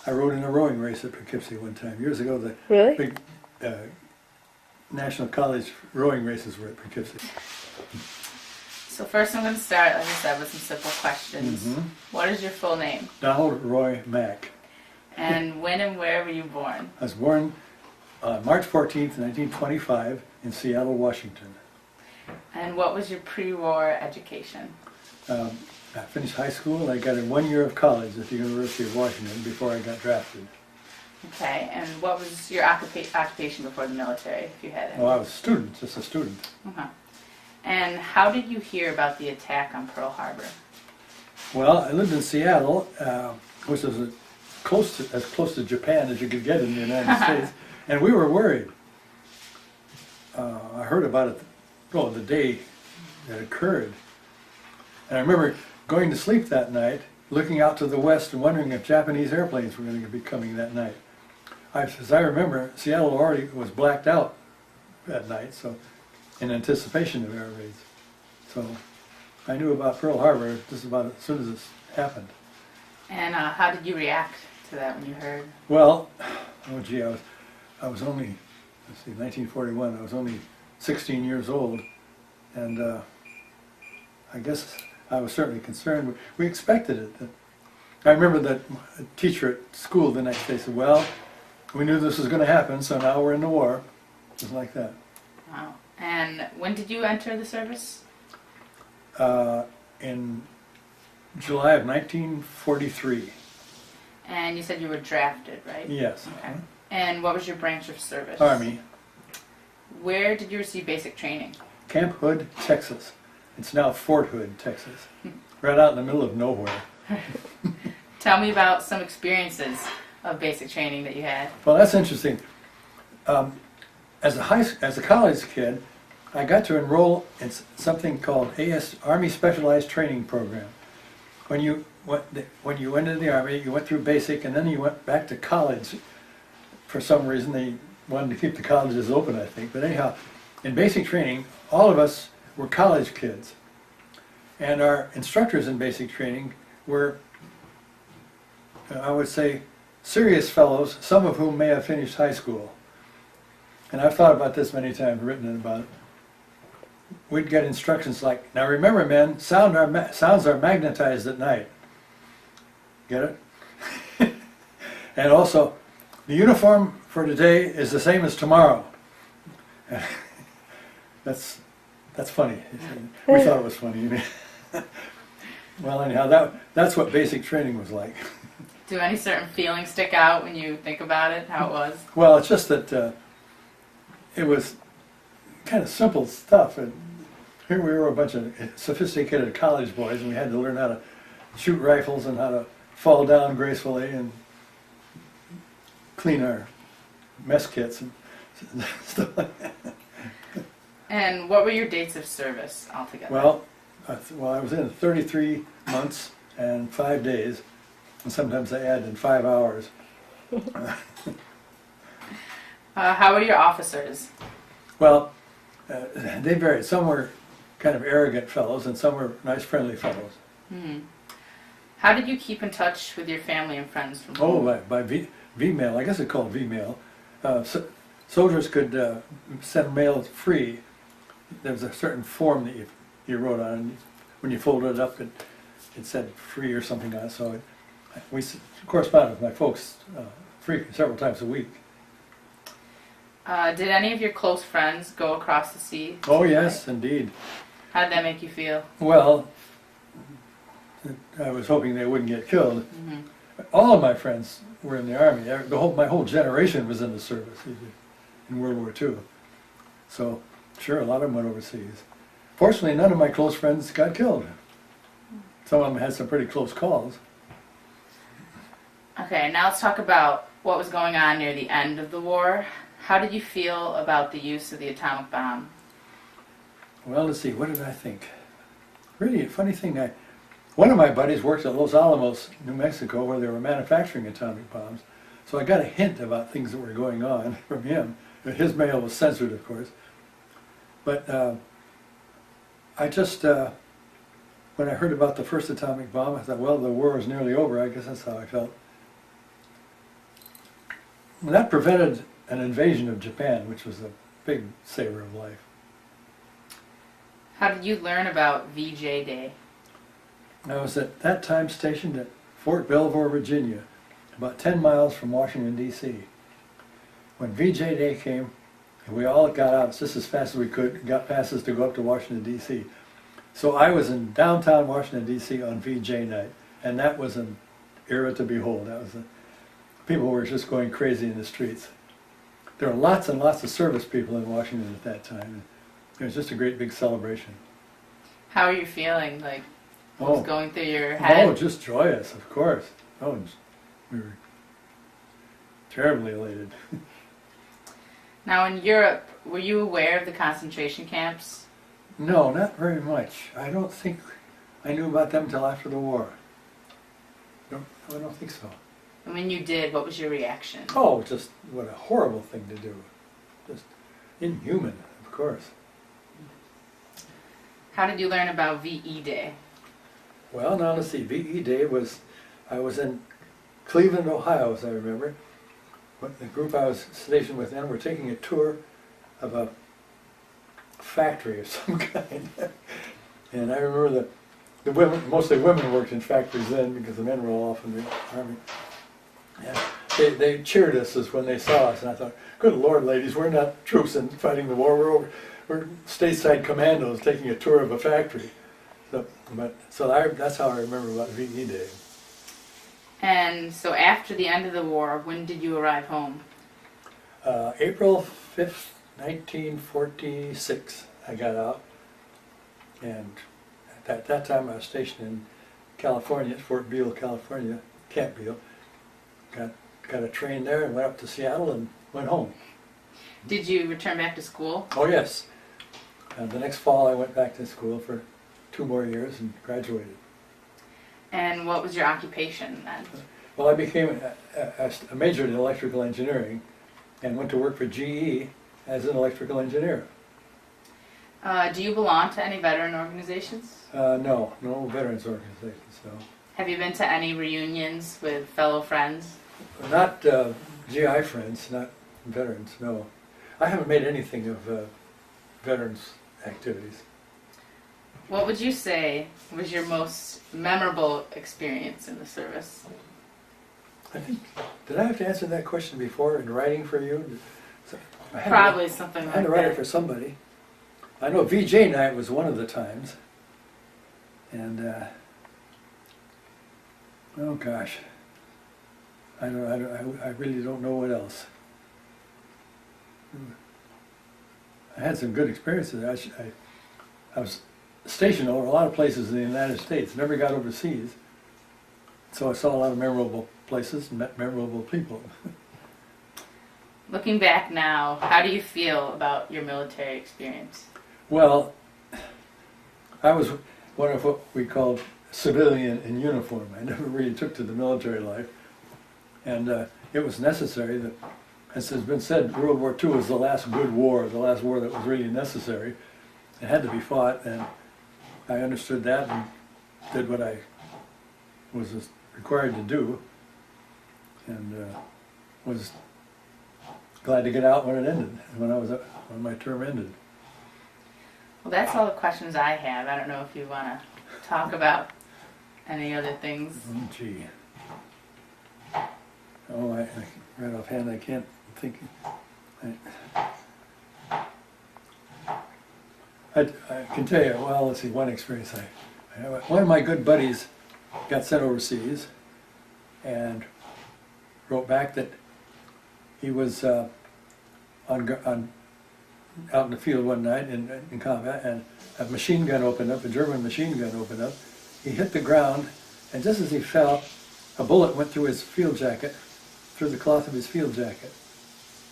I rode in a rowing race at Poughkeepsie one time, years ago. The Really? big National College rowing races were at Poughkeepsie. So first I'm going to start, like I said, with some simple questions. What is your full name? Donald Roy Mack. And when and where were you born? I was born on March 14th, 1925 in Seattle, Washington. And what was your pre-war education? I finished high school. I got in 1 year of college at the University of Washington before I got drafted. Okay, and what was your occupation before the military, if you had any? Well, I was a student, just a student. And how did you hear about the attack on Pearl Harbor? Well, I lived in Seattle, which was as close to Japan as you could get in the United States, and we were worried. I heard about it, the day that occurred. And I remember going to sleep that night, looking out to the west and wondering if Japanese airplanes were going to be coming that night. As I remember, Seattle already was blacked out that night, so in anticipation of air raids. So I knew about Pearl Harbor just about as soon as this happened. And how did you react to that when you heard? Well, oh gee, I was only, 1941, I was only 16 years old, and I guess I was certainly concerned. We expected it. I remember that a teacher at school the next day said, well, we knew this was going to happen, so now we're in the war. Just like that. Wow. And when did you enter the service? In July of 1943. And you said you were drafted, right? Yes. Okay. And what was your branch of service? Army. Where did you receive basic training? Camp Hood, Texas. It's now Fort Hood, Texas. Right out in the middle of nowhere. Tell me about some experiences of basic training that you had. Well, that's interesting. As a college kid, I got to enroll in something called Army Specialized Training Program. When you went into the Army, you went through basic, and then you went back to college. For some reason, they wanted to keep the colleges open, I think. But anyhow, in basic training, all of us were college kids. And our instructors in basic training were, I would say, serious fellows, some of whom may have finished high school. And I've thought about this many times, written about it. We'd get instructions like, now remember men, sounds are magnetized at night. Get it? And also, the uniform for today is the same as tomorrow. That's funny. We thought it was funny. Well, anyhow, that's what basic training was like. Do any certain feelings stick out when you think about it, how it was? Well, it's just that it was kind of simple stuff. And here we were, a bunch of sophisticated college boys, and we had to learn how to shoot rifles and how to fall down gracefully and clean our mess kits and stuff like that. And what were your dates of service altogether? Well, I was in 33 months and 5 days, and sometimes I add in 5 hours. How were your officers? Well, they varied. Some were kind of arrogant fellows, and some were nice, friendly fellows. How did you keep in touch with your family and friends from home? Oh, by V-mail. I guess it's called V-mail. Soldiers could send mail free. There was a certain form that you wrote on, and when you folded it up, it said free or something on it. So we corresponded with my folks several times a week. Did any of your close friends go across the sea? Oh, yes, indeed. How did that make you feel? Well, I was hoping they wouldn't get killed. All of my friends were in the Army. My whole generation was in the service in World War II. So, sure, a lot of them went overseas. Fortunately, none of my close friends got killed. Some of them had some pretty close calls. Okay, now let's talk about what was going on near the end of the war. How did you feel about the use of the atomic bomb? Well, let's see, what did I think? Really, a funny thing, one of my buddies worked at Los Alamos, New Mexico, where they were manufacturing atomic bombs. So I got a hint about things that were going on from him. His mail was censored, of course. But I just, when I heard about the first atomic bomb, I thought, well, the war is nearly over. I guess that's how I felt. that prevented an invasion of Japan, which was a big saver of life. How did you learn about VJ Day? I was at that time stationed at Fort Belvoir, Virginia, about 10 miles from Washington, D.C. When VJ Day came, we all got out just as fast as we could, got passes to go up to Washington, D.C. So I was in downtown Washington, D.C. on VJ night, and that was an era to behold. People were just going crazy in the streets. There were lots and lots of service people in Washington at that time. It was just a great big celebration. How are you feeling? Like, what was going through your head? Oh, just joyous, of course. Oh, we were terribly elated. Now in Europe, were you aware of the concentration camps? No, not very much. I don't think I knew about them until after the war. I don't think so. And when you did, what was your reaction? Oh, just what a horrible thing to do. Just inhuman, of course. How did you learn about VE Day? Well, now let's see. VE Day I was in Cleveland, Ohio, as I remember. The group I was stationed with then were taking a tour of a factory of some kind. And I remember that the women, mostly women, worked in factories then because the men were all off in the army. And they cheered us as when they saw us, and I thought, good Lord, ladies, we're not troops in fighting the war. We're stateside commandos taking a tour of a factory. So that's how I remember about VE Day. And so after the end of the war, when did you arrive home? April 5th, 1946, I got out. And at that time I was stationed in California, at Fort Beale, California, Camp Beale. Got a train there and went up to Seattle and went home. Did you return back to school? Oh yes. The next fall I went back to school for 2 more years and graduated. And what was your occupation then? Well, I became a major in electrical engineering and went to work for GE as an electrical engineer. Do you belong to any veteran organizations? No veterans organizations, no. Have you been to any reunions with fellow friends? Not GI friends, not veterans, no. I haven't made anything of veterans activities. What would you say was your most memorable experience in the service? I think, did I have to answer that question before in writing for you? Probably something like that. I had to write it for somebody. I know VJ night was one of the times. And, oh gosh, I really don't know what else. I had some good experiences. I was stationed over a lot of places in the United States, never got overseas. So I saw a lot of memorable places and met memorable people. Looking back now, how do you feel about your military experience? Well, I was one of what we called civilian in uniform. I never really took to the military life. And it was necessary that, as has been said, World War II was the last good war, the last war that was really necessary. It had to be fought, and I understood that and did what I was required to do, and was glad to get out when it ended, when my term ended. Well, that's all the questions I have. I don't know if you want to talk about any other things. Oh, gee. Oh, right offhand, I can't think. I can tell you, well, let's see, one experience. One of my good buddies got sent overseas and wrote back that he was out in the field one night in combat, and a machine gun opened up, a German machine gun opened up. He hit the ground, and just as he fell, a bullet went through his field jacket, through the cloth of his field jacket.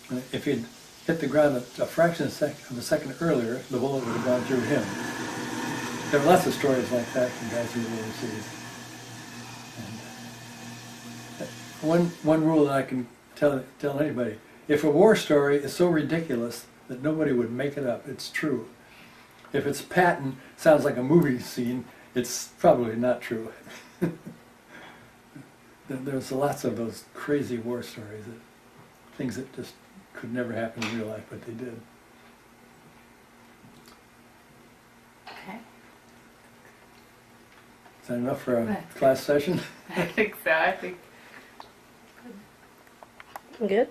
And if he'd hit the ground a fraction of a second earlier, the bullet would have gone through him. There are lots of stories like that from guys who were overseas. And one rule that I can tell anybody: if a war story is so ridiculous that nobody would make it up, it's true. If it's patent, sounds like a movie scene, it's probably not true. There's lots of those crazy war stories that things that just could never happen in real life, but they did. Okay. Is that enough for a That's class session? I think so. I think Good.